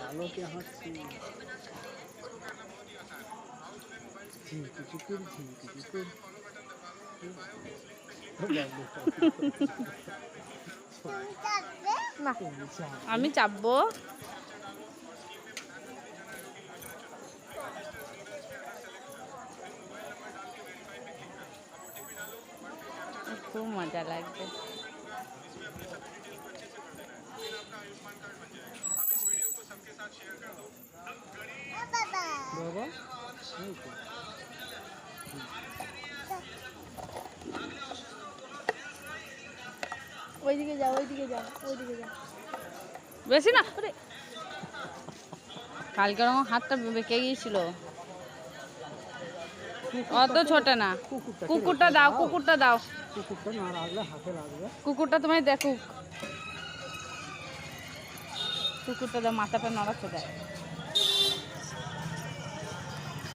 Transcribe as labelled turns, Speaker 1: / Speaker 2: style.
Speaker 1: আলোকে হাঁটছি ঝিঁকি চিকুর ঝিঁকি চিকুর
Speaker 2: আমি চাপবো। খুব মজা লাগবে।
Speaker 1: বাবা
Speaker 3: ওইদিকে যাও, ওইদিকে যাও, ওইদিকে যাও।
Speaker 2: বেশি না, কালকে আমার হাতটা বেঁকে গিয়েছিল। অত ছোট না। কুকুরটা দাও, কুকুরটা দাও।
Speaker 1: কুকুরটা না রাখলে হাতে লাগবে।
Speaker 2: কুকুরটা তোমায় দেখুক। কুকুরটা দাও, মাথাটা নড়াচ্ছে দেয়।